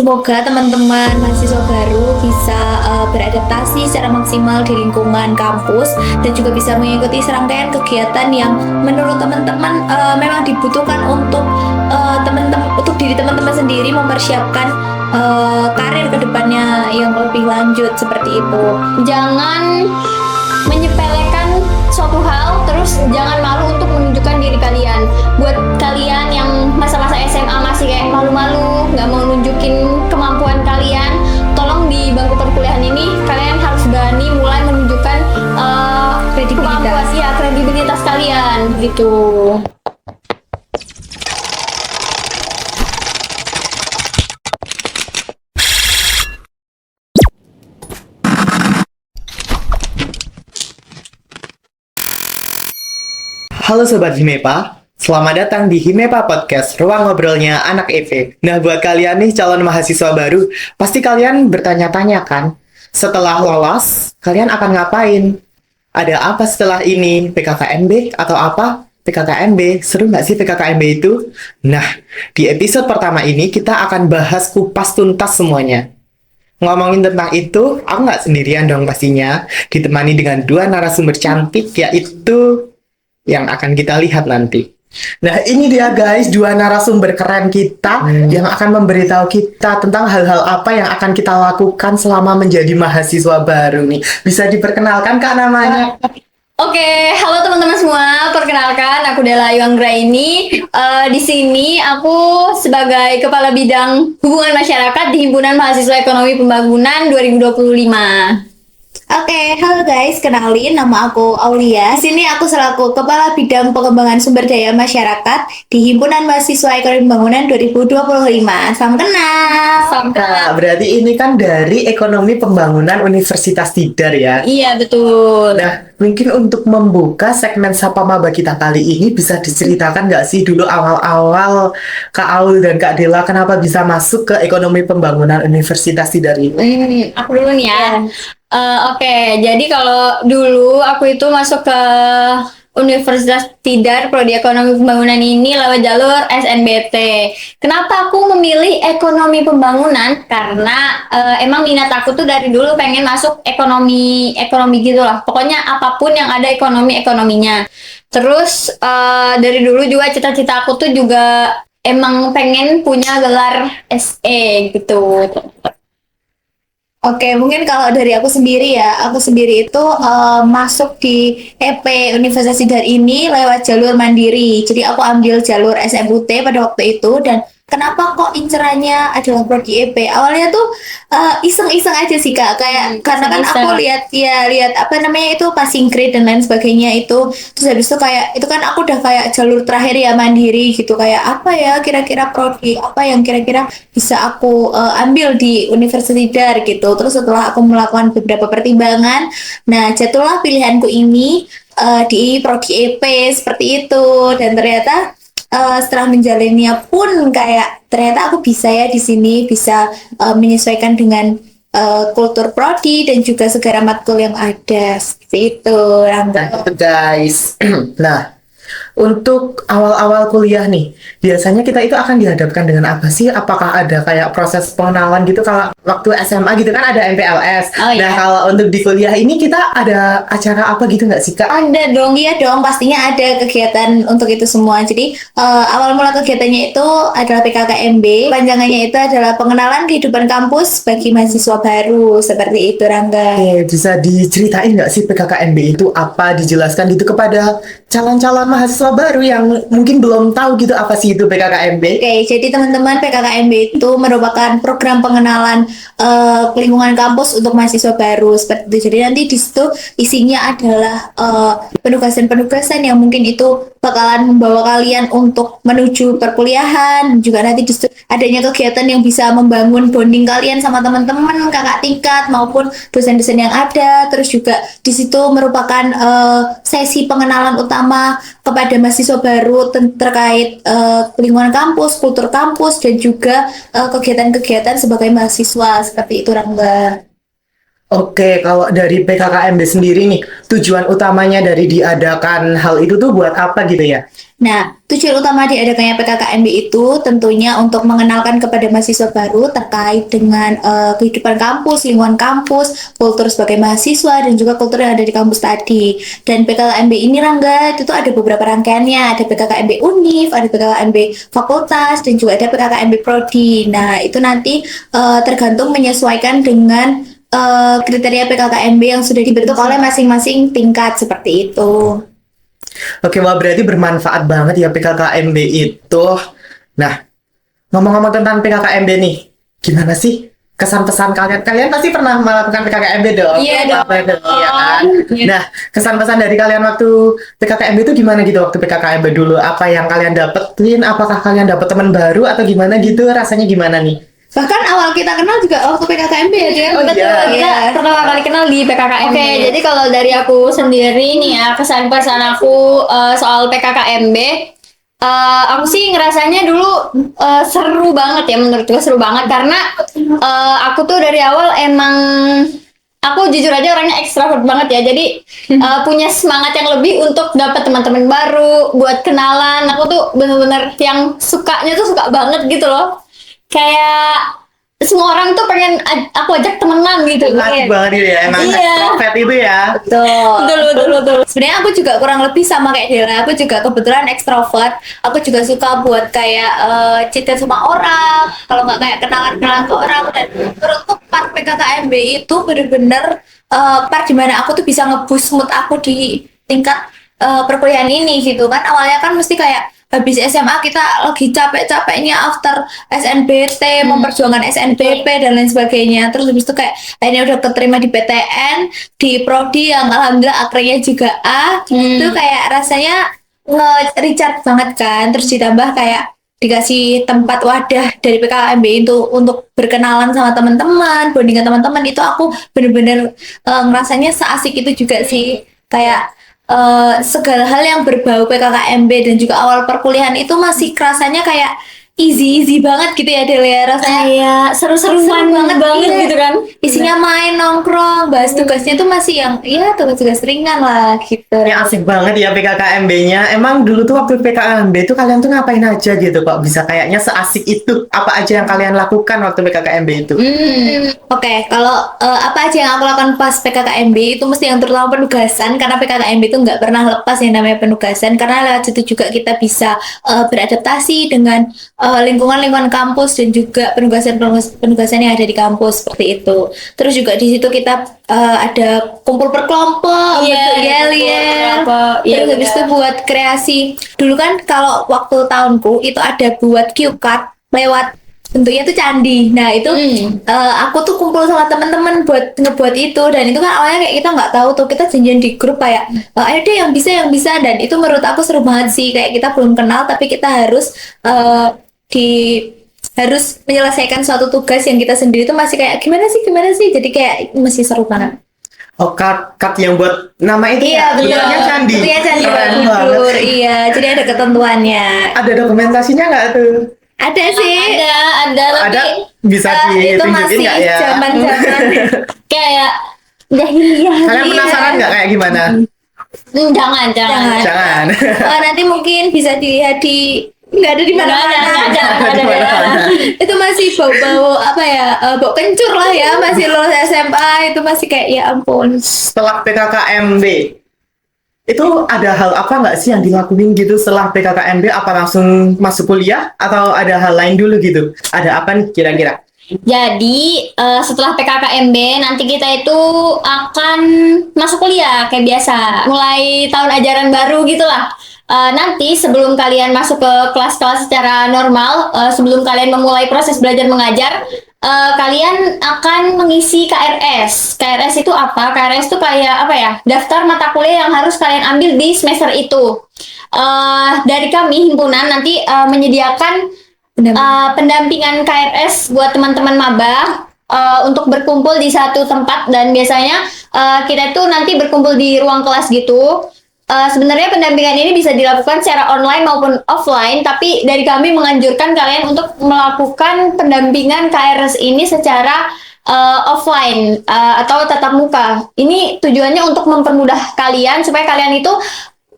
Semoga teman-teman mahasiswa baru bisa beradaptasi secara maksimal di lingkungan kampus dan juga bisa mengikuti serangkaian kegiatan yang menurut teman-teman memang dibutuhkan untuk diri teman-teman sendiri mempersiapkan karir kedepannya yang lebih lanjut seperti itu. Jangan menyepelekan suatu hal, terus jangan malu untuk menunjukkan diri kalian. Buat kalian yang masa-masa SMA masih kayak malu-malu, nggak mau nunjukin kemampuan kalian, tolong di bangku perkuliahan ini kalian harus berani mulai menunjukkan kredibilitas kalian gitu. Halo Sobat Himepa, selamat datang di Himepa Podcast, ruang ngobrolnya anak EP. Nah, buat kalian nih calon mahasiswa baru, pasti kalian bertanya-tanya kan, setelah lolos, kalian akan ngapain? Ada apa setelah ini? PKKMB atau apa? PKKMB, seru nggak sih PKKMB itu? Nah, di episode pertama ini kita akan bahas kupas tuntas semuanya. Ngomongin tentang itu, aku nggak sendirian dong pastinya, ditemani dengan dua narasumber cantik, yaitu yang akan kita lihat nanti. Nah, ini dia guys, dua narasumber keren kita yang akan memberitahu kita tentang hal-hal apa yang akan kita lakukan selama menjadi mahasiswa baru nih. Bisa diperkenalkan Kak namanya? Oke, halo teman-teman semua. Perkenalkan, aku Dela Ayu Anggraini. Di sini aku sebagai Kepala Bidang Hubungan Masyarakat di Himpunan Mahasiswa Ekonomi Pembangunan 2025. Oke, halo guys, kenalin nama aku Aulia. Di sini aku selaku Kepala Bidang Pengembangan Sumber Daya Masyarakat di Himpunan Mahasiswa Ekonomi Pembangunan 2025. Salam kenal. Nah, berarti ini kan dari Ekonomi Pembangunan Universitas Tidar ya? Iya, betul. Nah, mungkin untuk membuka segmen Sapa Maba kita kali ini bisa diceritakan nggak sih dulu awal-awal Kak Aul dan Kak Dela kenapa bisa masuk ke Ekonomi Pembangunan Universitas Tidar ini? Aku dulu nih ya. Oke, jadi kalau dulu aku itu masuk ke Universitas Tidar Prodi Ekonomi Pembangunan ini lewat jalur SNBT. Kenapa aku memilih ekonomi pembangunan? Karena emang minat aku tuh dari dulu pengen masuk ekonomi gitu lah. Pokoknya apapun yang ada ekonominya. Terus dari dulu juga cita-cita aku tuh juga emang pengen punya gelar SE gitu. Oke, mungkin kalau dari aku sendiri ya, aku sendiri itu masuk di EP Universitas Tidar ini lewat jalur mandiri. Jadi aku ambil jalur SMUT pada waktu itu dan kenapa kok incerannya adalah prodi EP? Awalnya tuh iseng-iseng aja sih Kak, kayak karena kan aku lihat apa namanya itu passing grade dan lain sebagainya itu. Terus habis itu kayak itu kan aku udah kayak jalur terakhir ya mandiri gitu, kayak apa ya kira-kira prodi apa yang kira-kira bisa aku ambil di Universitas Tidar gitu. Terus setelah aku melakukan beberapa pertimbangan, nah jatuhlah pilihanku ini di prodi EP seperti itu dan ternyata setelah menjalaninya pun kayak ternyata aku bisa ya di sini bisa menyesuaikan dengan kultur prodi dan juga segala matkul yang ada seperti itu. Nah, itu guys. Nah, untuk awal-awal kuliah nih, biasanya kita itu akan dihadapkan dengan apa sih? Apakah ada kayak proses pengenalan gitu? Kalau waktu SMA gitu kan ada MPLS. Oh, Nah, iya. kalau untuk di kuliah ini kita ada acara apa gitu nggak sih Kak? Ada dong, iya dong, pastinya ada kegiatan untuk itu semua. Jadi awal mula kegiatannya itu adalah PKKMB. Panjangannya itu adalah pengenalan kehidupan kampus bagi mahasiswa baru seperti itu, Rangga. Oke, bisa diceritain nggak sih PKKMB itu apa? Dijelaskan gitu kepada calon-calon mahasiswa baru yang mungkin belum tahu gitu apa sih itu PKKMB? Oke, jadi teman-teman PKKMB itu merupakan program pengenalan lingkungan kampus untuk mahasiswa baru seperti itu. Jadi nanti di situ isinya adalah penugasan-penugasan yang mungkin itu bakalan membawa kalian untuk menuju perkuliahan. Juga nanti di situ adanya kegiatan yang bisa membangun bonding kalian sama teman-teman, kakak tingkat maupun dosen-dosen yang ada. Terus juga di situ merupakan sesi pengenalan utama kepada mahasiswa baru terkait lingkungan kampus, kultur kampus dan juga kegiatan-kegiatan sebagai mahasiswa seperti itu, Rangga. Oke, kalau dari PKKMB sendiri nih, tujuan utamanya dari diadakan hal itu tuh buat apa gitu ya? Nah, tujuan utama diadakannya PKKMB itu tentunya untuk mengenalkan kepada mahasiswa baru terkait dengan kehidupan kampus, lingkungan kampus, kultur sebagai mahasiswa, dan juga kultur yang ada di kampus tadi. Dan PKKMB ini, Rangga, itu tuh ada beberapa rangkaiannya. Ada PKKMB Univ, ada PKKMB Fakultas, dan juga ada PKKMB Prodi. Nah, itu nanti tergantung menyesuaikan dengan kriteria PKKMB yang sudah dibentuk oleh masing-masing tingkat seperti itu. Oke, wah berarti bermanfaat banget ya PKKMB itu. Nah, ngomong-ngomong tentang PKKMB nih, gimana sih kesan pesan kalian? Kalian pasti pernah melakukan PKKMB dong? Iya dong. Iya kan? Iya. Nah, kesan pesan dari kalian waktu PKKMB itu gimana gitu waktu PKKMB dulu? Apa yang kalian dapetin? Apakah kalian dapet teman baru atau gimana gitu? Rasanya gimana nih? Bahkan awal kita kenal juga waktu PKKMB ya, Jen. Oh, Betul, iya. kita pertama kali kenal di PKKMB. Oke, jadi kalau dari aku sendiri nih ya, kesan pesan aku soal PKKMB, aku sih ngerasanya dulu seru banget ya, menurutku seru banget karena aku tuh dari awal emang aku jujur aja orangnya ekstrovert banget ya, jadi punya semangat yang lebih untuk dapat teman-teman baru, buat kenalan. Aku tuh bener-bener yang sukanya tuh suka banget gitu loh. Kayak semua orang tuh pengen aku ajak temenan gitu. Asik banget gitu ya, emang Iya. ekstrovert itu ya. Betul. Sebenarnya aku juga kurang lebih sama kayak Dela. Aku juga kebetulan ekstrovert. Aku juga suka buat kayak cerita sama orang. Kalau nggak kayak kenalan-kenalan ke orang. Dan menurutku part PKKMB itu bener-bener part dimana aku tuh bisa nge-boost mood aku di tingkat perkuliahan ini gitu kan. Awalnya kan mesti kayak habis SMA kita lagi capek-capeknya after SNBT, memperjuangkan SNBP dan lain sebagainya. Terus habis itu kayak akhirnya udah keterima di PTN, di Prodi yang alhamdulillah akhirnya juga A. Itu kayak rasanya nge-recharge banget kan. Terus ditambah kayak dikasih tempat wadah dari PKKMB itu untuk berkenalan sama teman-teman, bondingan teman-teman, itu aku bener-bener ngerasanya seasik itu juga sih. Kayak segala hal yang berbau PKKMB dan juga awal perkuliahan itu masih kerasanya kayak easy banget gitu ya, Del ya, rasanya Kayak seru-seruan banget iya. gitu kan. Isinya main, nongkrong, bahas tugasnya tuh masih yang ya tugas-tugas ringan lah gitu. Ya asik banget ya PKKMB-nya. Emang dulu tuh waktu PKKMB tuh kalian tuh ngapain aja gitu kok bisa kayaknya seasik itu? Apa aja yang kalian lakukan waktu PKKMB itu? Oke, kalau apa aja yang aku lakukan pas PKKMB itu mesti yang terutama penugasan, karena PKKMB itu nggak pernah lepas yang namanya penugasan, karena lewat situ juga kita bisa beradaptasi dengan lingkungan kampus dan juga penugasan yang ada di kampus seperti itu. Terus juga di situ kita ada kumpul berkelompok, bentuk yel-yel. Terus habis itu buat kreasi. Dulu kan kalau waktu tahunku itu ada buat cue card lewat bentuknya tuh candi. Nah itu aku tuh kumpul sama teman-teman buat ngebuat itu, dan itu kan awalnya kayak kita nggak tahu tuh, kita janjian di grup kayak ayo deh yang bisa, dan itu menurut aku seru banget sih, kayak kita belum kenal tapi kita harus menyelesaikan suatu tugas yang kita sendiri tuh masih kayak gimana sih, jadi kayak masih seru banget. Oh, card yang buat nama itu Iya, betul. bentuknya candi. Bentuknya candi Keren Borobudur. banget. Iya, jadi ada ketentuannya. Ada dokumentasinya nggak tuh? Ada sih. Ada Ada, tapi bisa itu ditunjukin masih nggak ya? zaman-zaman. kayak jahiliyah. Kalian penasaran nggak kayak gimana? Jangan. Jangan. Nanti mungkin bisa dilihat di nggak ada di mana-mana. Ada di mana-mana. Itu masih bau-bau apa ya? Bau kencur lah ya, masih lulus SMA, itu masih kayak ya ampun. Setelah PKKMB, itu ada hal apa nggak sih yang dilakuin gitu setelah PKKMB? Apa langsung masuk kuliah atau ada hal lain dulu gitu? Ada apa nih kira-kira? Jadi setelah PKKMB nanti kita itu akan masuk kuliah kayak biasa, mulai tahun ajaran baru gitulah. Nanti sebelum kalian masuk ke kelas-kelas secara normal, sebelum kalian memulai proses belajar mengajar, kalian akan mengisi KRS. KRS itu apa? KRS itu kayak apa ya? Daftar mata kuliah yang harus kalian ambil di semester itu. Dari kami himpunan nanti menyediakan pendampingan KRS buat teman-teman maba untuk berkumpul di satu tempat, dan biasanya kita itu nanti berkumpul di ruang kelas gitu. Sebenarnya pendampingan ini bisa dilakukan secara online maupun offline, tapi dari kami menganjurkan kalian untuk melakukan pendampingan KRS ini secara offline atau tatap muka. Ini tujuannya untuk mempermudah kalian supaya kalian itu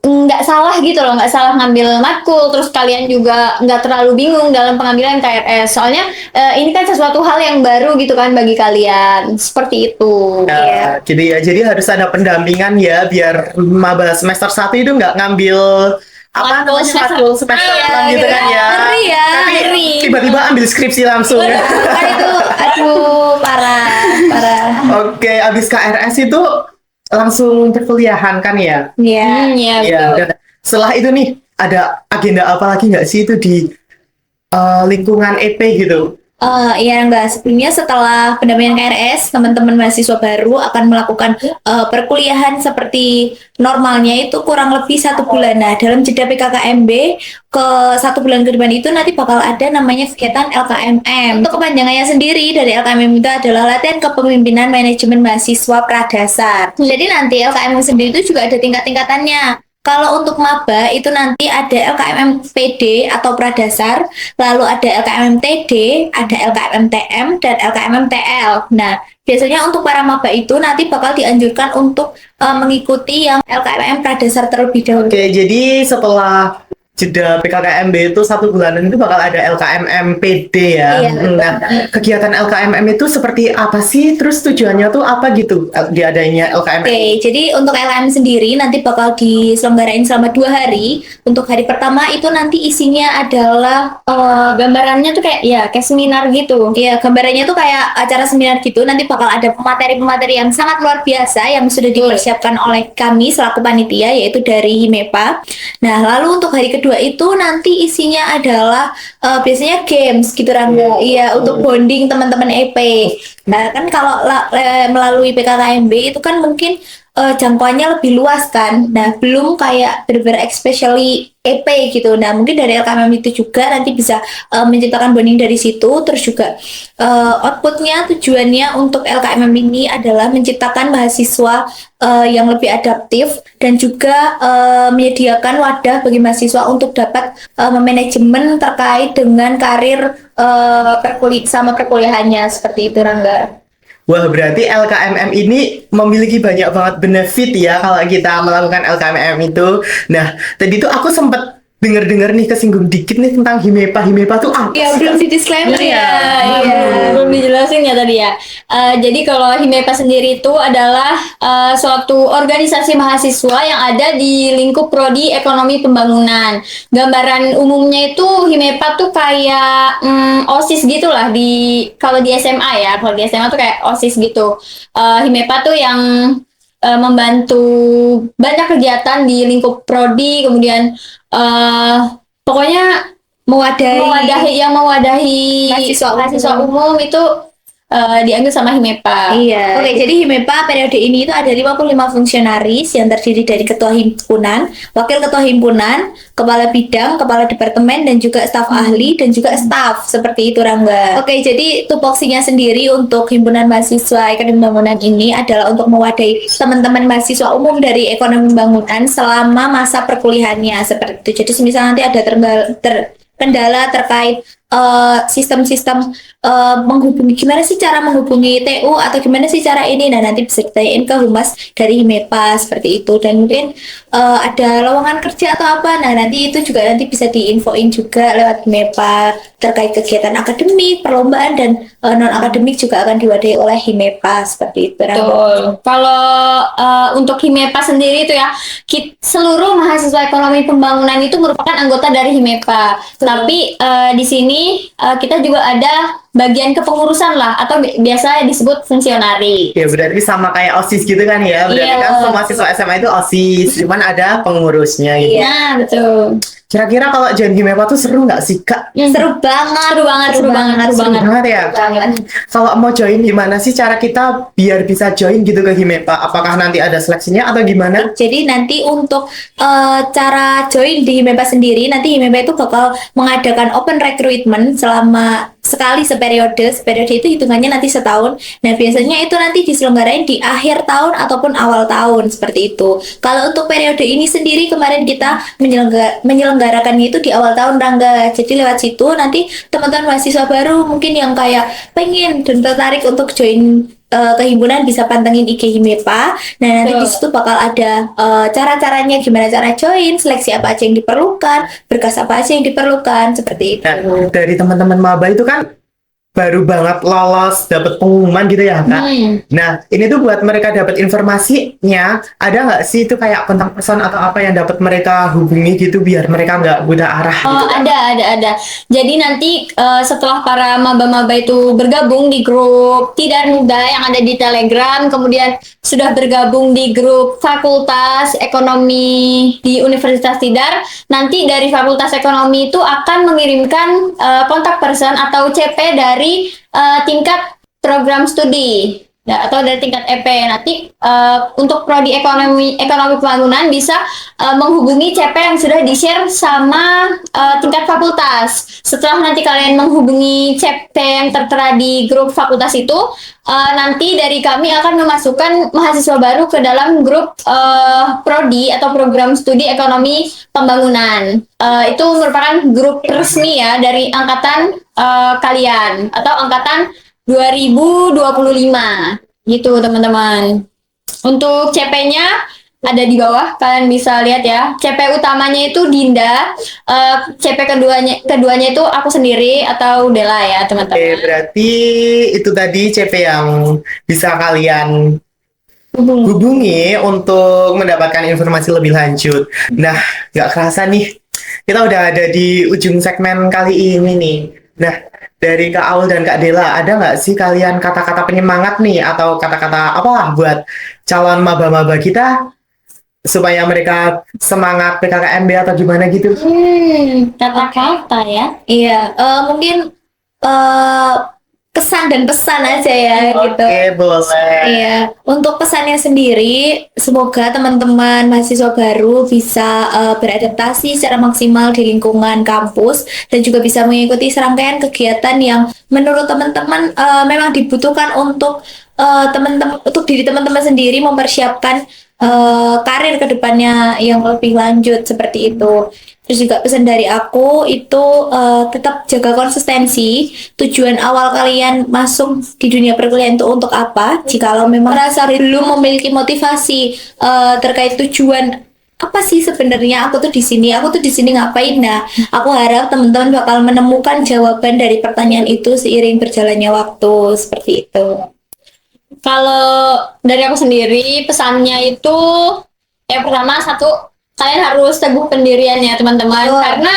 nggak salah gitu loh, nggak salah ngambil matkul, terus kalian juga nggak terlalu bingung dalam pengambilan KRS. Soalnya ini kan sesuatu hal yang baru gitu kan bagi kalian, seperti itu. Ya, jadi harus ada pendampingan ya biar maba semester 1 itu nggak ngambil apa Matkul namanya matkul semester Iya, 6 gitu kan ya. Ngeri ya, Tapi ngeri. tiba-tiba ambil skripsi langsung ya. Kan itu, aduh, parah. Oke, abis KRS itu langsung perkuliahan kan ya? Iya. Ya, Iya. betul. Dan setelah itu nih ada agenda apa lagi nggak sih itu di lingkungan EP gitu? Iya enggak, sebelumnya setelah pendampingan KRS, teman-teman mahasiswa baru akan melakukan perkuliahan seperti normalnya itu kurang lebih 1 bulan. Nah, dalam jeda PKKMB ke 1 bulan ke depan itu nanti bakal ada namanya kegiatan LKMM. Untuk kepanjangannya sendiri dari LKMM itu adalah latihan kepemimpinan manajemen mahasiswa pradasar. Jadi nanti LKMM sendiri itu juga ada tingkat-tingkatannya. Kalau untuk maba itu nanti ada LKMM PD atau pradasar, lalu ada LKMM TD, ada LKMM TM, dan LKMM TL. Nah, biasanya untuk para maba itu nanti bakal dianjurkan untuk mengikuti yang LKMM pradasar terlebih dahulu. Oke, jadi setelah jeda PKKMB itu 1 bulanan itu bakal ada LKMM PD ya. Iya. Nah, kegiatan LKMM itu seperti apa sih? Terus tujuannya tuh apa gitu diadanya LKMM? Oke, jadi untuk LKM sendiri nanti bakal diselenggarain selama 2 hari. Untuk hari pertama itu nanti isinya adalah Gambarannya tuh kayak seminar gitu. ya, gambarannya tuh kayak acara seminar gitu. Nanti bakal ada pemateri-pemateri yang sangat luar biasa yang sudah dipersiapkan oleh kami selaku panitia, yaitu dari HIMEPA. Nah, lalu untuk hari kedua itu nanti isinya adalah biasanya games gitu, Rangga. Iya, untuk bonding teman-teman EP. Nah, kan kalau melalui PKKMB itu kan mungkin jangkauannya lebih luas kan. Nah, belum kayak bener-bener especially EP gitu. Nah, mungkin dari LKMM itu juga nanti bisa menciptakan bonding dari situ. Terus juga outputnya, tujuannya untuk LKMM ini adalah menciptakan mahasiswa yang lebih adaptif dan juga menyediakan wadah bagi mahasiswa untuk dapat memanajemen terkait dengan karir sama perkuliahannya, seperti itu, Rangga. Wah, berarti LKMM ini memiliki banyak banget benefit ya kalau kita melakukan LKMM itu. Nah, tadi tuh aku sempat dengar-dengar nih, kesinggung dikit nih tentang HIMEPA. HIMEPA tuh apa? Ya, belum di disclaimer ya. Iya, belum dijelasin ya tadi ya. Jadi kalau HIMEPA sendiri itu adalah suatu organisasi mahasiswa yang ada di lingkup prodi ekonomi pembangunan. Gambaran umumnya itu HIMEPA tuh kayak OSIS gitulah kalau di SMA ya. Kalau di SMA tuh kayak OSIS gitu. HIMEPA tuh yang membantu banyak kegiatan di lingkup prodi, kemudian pokoknya mewadahi mahasiswa umum itu diambil sama HIMEPA. Iya. Oke, jadi HIMEPA periode ini itu ada 55 fungsionaris yang terdiri dari ketua himpunan, wakil ketua himpunan, kepala bidang, kepala departemen, dan juga staf ahli dan juga staf, seperti itu, Rangga. Oke, jadi tupoksinya sendiri untuk himpunan mahasiswa ekonomi pembangunan ini adalah untuk mewadahi teman-teman mahasiswa umum dari ekonomi pembangunan selama masa perkuliahannya, seperti itu. Jadi semisal nanti ada kendala terkait sistem-sistem menghubungi, gimana sih cara menghubungi TU atau gimana sih cara ini, nah nanti bisa ditanyain ke humas dari HIMEPA, seperti itu. Dan mungkin ada lowongan kerja atau apa, nah nanti itu juga nanti bisa diinfoin juga lewat HIMEPA terkait kegiatan akademik, perlombaan, dan non akademik juga akan diwadahi oleh HIMEPA, seperti itu. Betul. Kalau untuk HIMEPA sendiri itu ya, seluruh mahasiswa ekonomi pembangunan itu merupakan anggota dari HIMEPA. Tapi di sini kita juga ada bagian kepengurusan lah, atau biasa disebut fungsionari. Ya, berarti sama kayak OSIS gitu kan ya. Berarti Iya. kan semua mahasiswa SMA itu OSIS, cuman ada pengurusnya gitu. Nah, betul. Kira-kira kalau join HIMEPA tuh seru nggak sih, Kak? Seru banget, Seru banget. Seru banget ya. Kalau mau join gimana sih cara kita biar bisa join gitu ke HIMEPA? Apakah nanti ada seleksinya atau gimana? Jadi nanti untuk cara join di HIMEPA sendiri, nanti HIMEPA itu bakal mengadakan open recruitment selama sekali seperiode itu hitungannya nanti setahun. Nah, biasanya itu nanti diselenggarain di akhir tahun ataupun awal tahun seperti itu. Kalau untuk periode ini sendiri kemarin kita menyelenggarakannya itu di awal tahun, Rangga. Jadi lewat situ nanti teman-teman mahasiswa baru mungkin yang kayak pengen dan tertarik untuk join ke himpunan bisa pantengin IG Himepa. Nah, nanti di situ bakal ada cara-caranya gimana cara join, seleksi apa aja yang diperlukan, berkas apa aja yang diperlukan, seperti itu. Nah, dari teman-teman maba itu kan baru banget lolos dapat pengumuman gitu ya Kak. Nah, ini tuh buat mereka dapat informasinya, ada nggak sih itu kayak kontak person atau apa yang dapat mereka hubungi gitu biar mereka nggak buta arah gitu? Oh, ada. Jadi nanti setelah para maba-maba itu bergabung di grup Tidar Muda yang ada di Telegram, kemudian sudah bergabung di grup Fakultas Ekonomi di Universitas Tidar, nanti dari Fakultas Ekonomi itu akan mengirimkan kontak person atau CP dari tingkat program studi. Ya, atau dari tingkat EP. Nanti untuk prodi ekonomi pembangunan bisa menghubungi CP yang sudah di-share sama tingkat fakultas. Setelah nanti kalian menghubungi CP yang tertera di grup fakultas itu, nanti dari kami akan memasukkan mahasiswa baru ke dalam grup prodi atau program studi ekonomi pembangunan. Itu merupakan grup resmi ya dari angkatan kalian atau angkatan 2025 gitu teman-teman. Untuk CP-nya ada di bawah, kalian bisa lihat ya. CP utamanya itu Dinda, CP keduanya itu aku sendiri atau Dela ya teman-teman. Oke, berarti itu tadi CP yang bisa kalian hubungi untuk mendapatkan informasi lebih lanjut. Nah, nggak kerasa nih, kita udah ada di ujung segmen kali ini nih. Nah, dari Kak Aul dan Kak Dela, ada nggak sih kalian kata-kata penyemangat nih atau kata-kata apalah buat calon maba-maba kita supaya mereka semangat PKKMB atau gimana gitu? Kata-kata ya. Iya, mungkin kesan dan pesan aja ya gitu. Oke, boleh. Iya, untuk pesannya sendiri, semoga teman-teman mahasiswa baru bisa beradaptasi secara maksimal di lingkungan kampus dan juga bisa mengikuti serangkaian kegiatan yang menurut teman-teman memang dibutuhkan untuk teman-teman, untuk diri teman-teman sendiri mempersiapkan karir kedepannya yang lebih lanjut seperti itu. Terus juga pesan dari aku itu tetap jaga konsistensi. Tujuan awal kalian masuk di dunia perkuliahan itu untuk apa? Jikalau memang merasa belum memiliki motivasi terkait tujuan apa sih sebenarnya aku tuh di sini ngapain? Nah, aku harap teman-teman bakal menemukan jawaban dari pertanyaan itu seiring berjalannya waktu seperti itu. Kalau dari aku sendiri pesannya itu yang pertama satu, kalian harus teguh pendirian ya teman-teman. Karena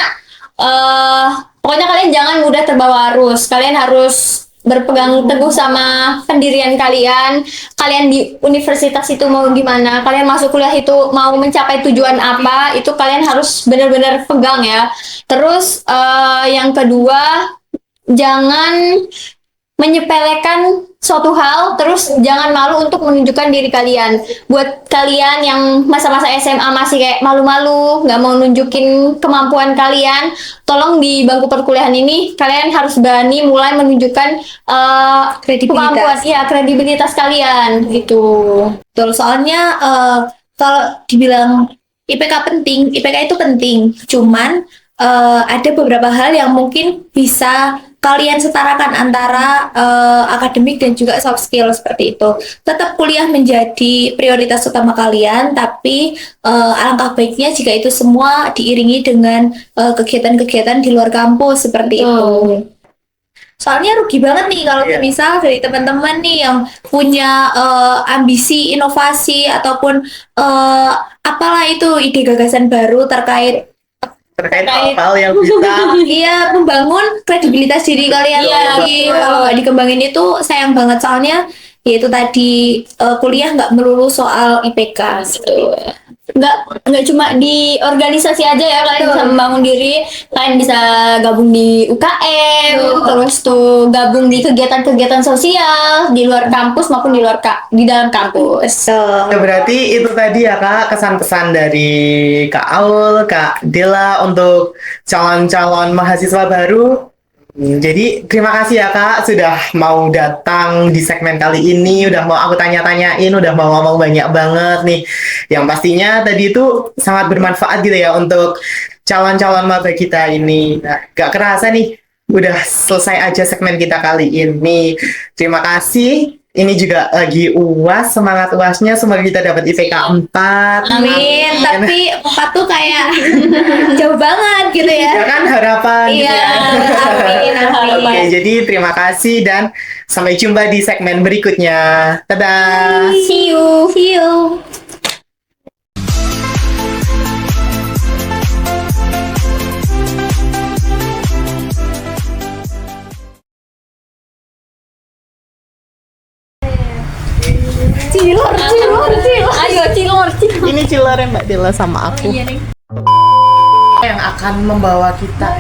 pokoknya kalian jangan mudah terbawa arus. Kalian harus berpegang teguh sama pendirian kalian. Kalian di universitas itu mau gimana, kalian masuk kuliah itu mau mencapai tujuan apa, itu kalian harus benar-benar pegang ya. Terus yang kedua, jangan menyepelekan suatu hal, terus jangan malu untuk menunjukkan diri kalian. Buat kalian yang masa-masa SMA masih kayak malu-malu, nggak mau nunjukin kemampuan kalian, tolong di bangku perkuliahan ini kalian harus berani mulai menunjukkan kredibilitas kalian gitu. Betul, soalnya kalau dibilang IPK penting, IPK itu penting. Cuman ada beberapa hal yang mungkin bisa kalian setarakan antara akademik dan juga soft skill seperti itu. Tetap kuliah menjadi prioritas utama kalian, tapi alangkah baiknya jika itu semua diiringi dengan kegiatan-kegiatan di luar kampus seperti itu. Soalnya rugi banget nih kalau misal dari teman-teman nih yang punya ambisi inovasi ataupun apalah itu ide gagasan baru terkait hal yang bisa membangun kredibilitas diri kalian lagi. Kalau nggak dikembangin itu sayang banget, soalnya yaitu tadi kuliah nggak melulu soal IPK gitu. Nggak cuma di organisasi aja ya, kalian bisa membangun diri, kalian bisa gabung di UKM, terus tuh gabung di kegiatan-kegiatan sosial di luar kampus maupun di dalam kampus. Ya, berarti itu tadi ya Kak, kesan-pesan dari Kak Aul, Kak Dela untuk calon-calon mahasiswa baru. Jadi terima kasih ya Kak sudah mau datang di segmen kali ini, udah mau aku tanya-tanyain, udah mau ngomong banyak banget nih. Yang pastinya tadi itu sangat bermanfaat gitu ya untuk calon-calon maba kita ini. Nah, gak kerasa nih, udah selesai aja segmen kita kali ini. Terima kasih. Ini juga lagi UAS, semangat UASnya, semoga kita dapat IPK 4. Amin. Tapi 4 tuh kayak jauh banget gitu ya. Ya kan harapan gitu Iya, ya. amin, amin. Oke, jadi terima kasih dan sampai jumpa di segmen berikutnya. Dadah. See you. See you. Cilor. Ayo cilor. Ini Cilor Mbak Dela sama aku. Iya nih. Yang akan membawa kita.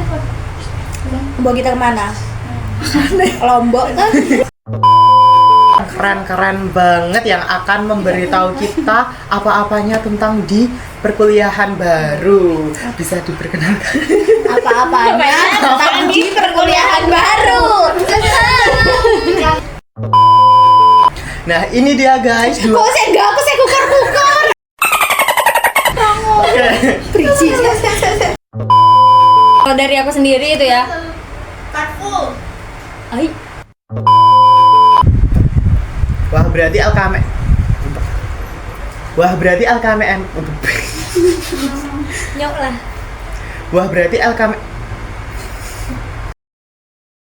Bawa kita kemana? Lombok kan? Keren-keren banget yang akan memberitahu kita apa-apanya tentang di perkuliahan baru. Bisa diperkenalkan. Apa-apanya tentang di perkuliahan baru. Nah, ini dia guys. Kok saya enggak? Aku saya kukar-kukar. Oke. Berisik. Kalau dari aku sendiri itu ya. Ay, Wah, berarti LKM. Wah, berarti LKMN. Nyok lah. Wah, berarti LKM.